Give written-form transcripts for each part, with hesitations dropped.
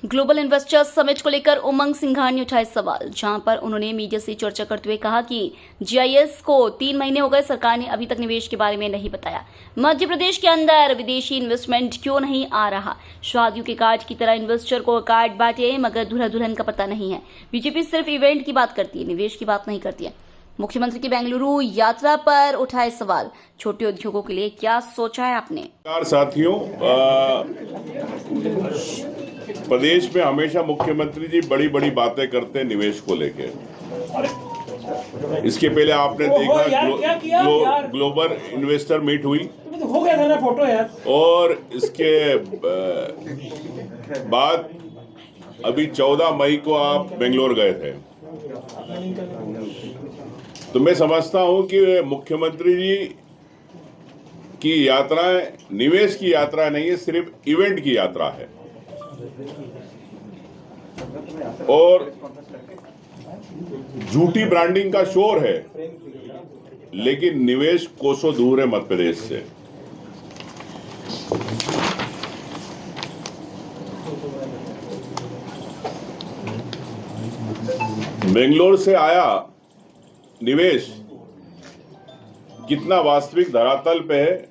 Global investors summit को लेकर उमंग सिंघार ने उठाए सवाल, जहां पर उन्होंने मीडिया से चर्चा करते हुए कहा कि जीआईएस को 3 महीने हो गए, सरकार ने अभी तक निवेश के बारे में नहीं बताया। मध्य प्रदेश के अंदर विदेशी इन्वेस्टमेंट क्यों नहीं आ रहा? शादियों के कार्ड की तरह इन्वेस्टर को कार्ड बांटे, मगर दूल्हा दुल्हन का पता नहीं है। बीजेपी सिर्फ इवेंट की बात करती है, निवेश की बात नहीं करती है। मुख्यमंत्री की बेंगलुरु यात्रा पर उठाए सवाल, छोटे उद्योगों के लिए क्या सोचा है आपने? साथियों, प्रदेश में हमेशा मुख्यमंत्री जी बड़ी बड़ी बातें करते हैं निवेश को लेके। इसके पहले आपने देखा ग्लोबल इन्वेस्टर मीट हुई, हो गया था ना फोटो यार। और इसके बाद अभी 14 मई को आप बेंगलोर गए थे। तो मैं समझता हूं कि मुख्यमंत्री जी की यात्राएं निवेश की यात्रा नहीं है, सिर्फ इवेंट की यात्रा है। और झूठी ब्रांडिंग का शोर है, लेकिन निवेश कोसों दूर है मध्य प्रदेश से। बेंगलोर से आया निवेश कितना वास्तविक धरातल पे है,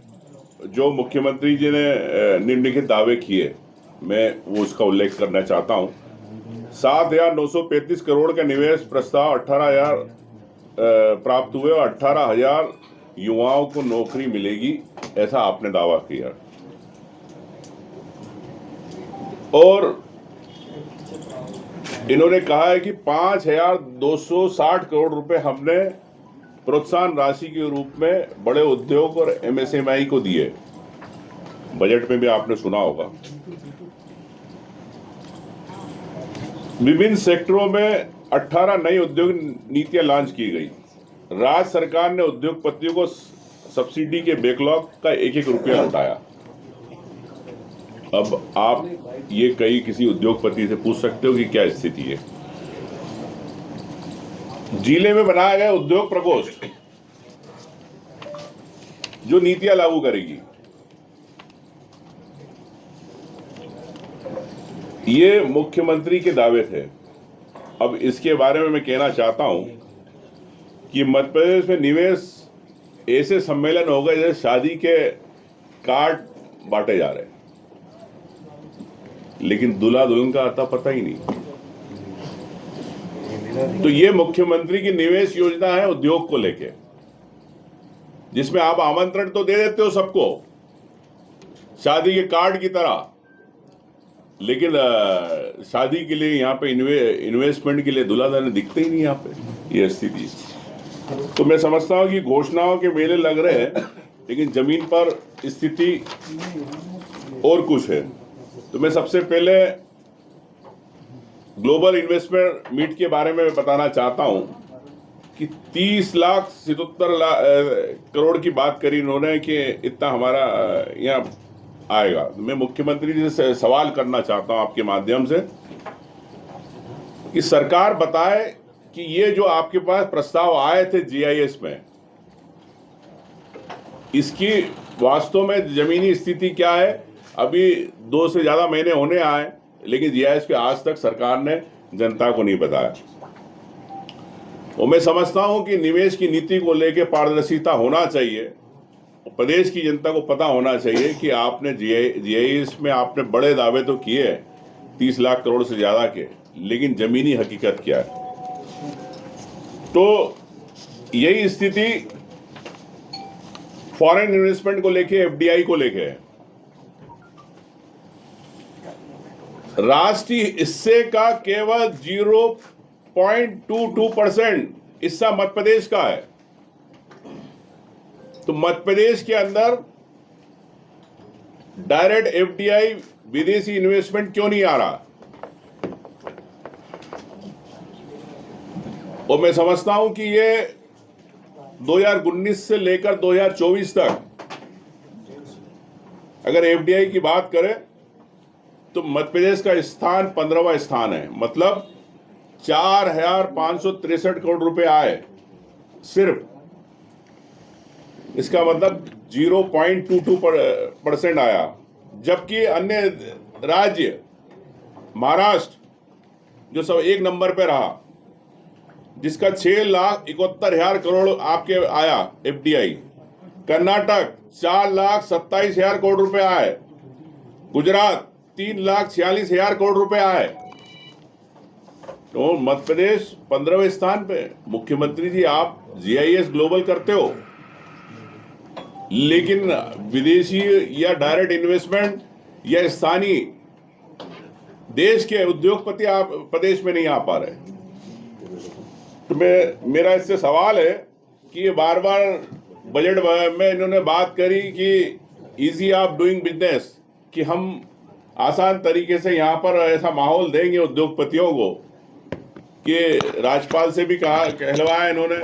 जो मुख्यमंत्री जी ने निम्नलिखित दावे किए, मैं वो उसका उल्लेख करना चाहता हूं। 7,935 करोड़ का निवेश प्रस्ताव 18,000 प्राप्त हुए और 18,000 युवाओं को नौकरी मिलेगी, ऐसा आपने दावा किया। और इन्होंने कहा है कि 5,260 करोड़ रुपए हमने प्रोत्साहन राशि के रूप में बड़े उद्योग और एमएसएमई को दिए। बजट में भी आपने सुना होगा। विभिन्न सेक्टरों में 18 नई उद्योग नीतियां लॉन्च की गई। राज्य सरकार ने उद्योगपतियों को सब्सिडी के बैकलॉग का एक एक रुपया लौटाया। अब आप ये कई किसी उद्योगपति से पूछ सकते हो कि क्या स्थिति है। जिले में बनाया गया उद्योग प्रकोष्ठ जो नीतियां लागू करेगी, ये मुख्यमंत्री के दावे थे। अब इसके बारे में मैं कहना चाहता हूं कि मध्य प्रदेश में निवेश ऐसे सम्मेलन हो गए जैसे शादी के कार्ड बांटे जा रहे हैं, लेकिन दूल्हा दुल्हन का आता पता ही नहीं। तो ये मुख्यमंत्री की निवेश योजना है उद्योग को लेके, जिसमें आप आमंत्रण तो दे देते हो सबको शादी के कार्ड की तरह, लेकिन शादी के लिए यहाँ पे इन्वेस्टमेंट के लिए दूल्हा दुल्हन दिखते ही नहीं यहाँ पे। ये स्थिति। तो मैं समझता हूँ कि घोषणाओं के मेले लग रहे हैं, लेकिन जमीन पर स्थिति और कुछ है। तो मैं सबसे पहले ग्लोबल इन्वेस्टमेंट मीट के बारे में बताना चाहता हूं कि 30,77,00,000 करोड़ की बात करी इन्होंने कि इतना हमारा यहाँ आएगा। मैं मुख्यमंत्री जी से सवाल करना चाहता हूं आपके माध्यम से कि सरकार बताए कि ये जो आपके पास प्रस्ताव आए थे जीआईएस में, इसकी वास्तव में जमीनी स्थिति क्या है। अभी 2 से ज्यादा महीने होने आए, लेकिन जीआईएस के आज तक सरकार ने जनता को नहीं बताया। और मैं समझता हूं कि निवेश की नीति को लेकर पारदर्शिता होना चाहिए। प्रदेश की जनता को पता होना चाहिए कि आपने जीआईएस में आपने बड़े दावे तो किए 30 लाख करोड़ से ज्यादा के, लेकिन जमीनी हकीकत क्या है। तो यही स्थिति फॉरेन इन्वेस्टमेंट को लेके, एफडीआई को लेके है। राष्ट्रीय हिस्से का केवल 0.22% हिस्सा मध्य प्रदेश का है। तो मध्य प्रदेश के अंदर डायरेक्ट एफडीआई विदेशी इन्वेस्टमेंट क्यों नहीं आ रहा? और मैं समझता हूं कि ये 2019 से लेकर 2024 तक अगर एफडीआई की बात करें तो मध्य प्रदेश का स्थान 15वां स्थान है। मतलब 4,563 करोड़ रुपए आए सिर्फ। इसका मतलब 0.22% आया, जबकि अन्य राज्य महाराष्ट्र जो सब एक नंबर पे रहा, जिसका 6,71,000 करोड़ आपके आया FDI। कर्नाटक 4,27,000 करोड़ रुपए आए। गुजरात 3,46,000 करोड़ रुपए आए। तो मध्य प्रदेश 15वें स्थान पे। मुख्यमंत्री जी, आप GIS ग्लोबल करते हो, लेकिन विदेशी या डायरेक्ट इन्वेस्टमेंट या स्थानीय देश के उद्योगपति आप प्रदेश में नहीं आ पा रहे। तो मेरा इससे सवाल है कि ये बार बार बजट में इन्होंने बात करी कि इजी ऑफ डूइंग बिजनेस, कि हम आसान तरीके से यहाँ पर ऐसा माहौल देंगे उद्योगपतियों को, कि राज्यपाल से भी कहलवाया इन्होंने,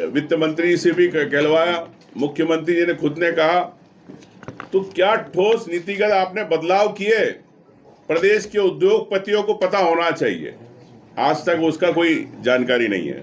वित्त मंत्री से भी कहलवाया, मुख्यमंत्री जी ने खुद ने कहा। तो क्या ठोस नीतिगत आपने बदलाव किए? प्रदेश के उद्योगपतियों को पता होना चाहिए, आज तक उसका कोई जानकारी नहीं है।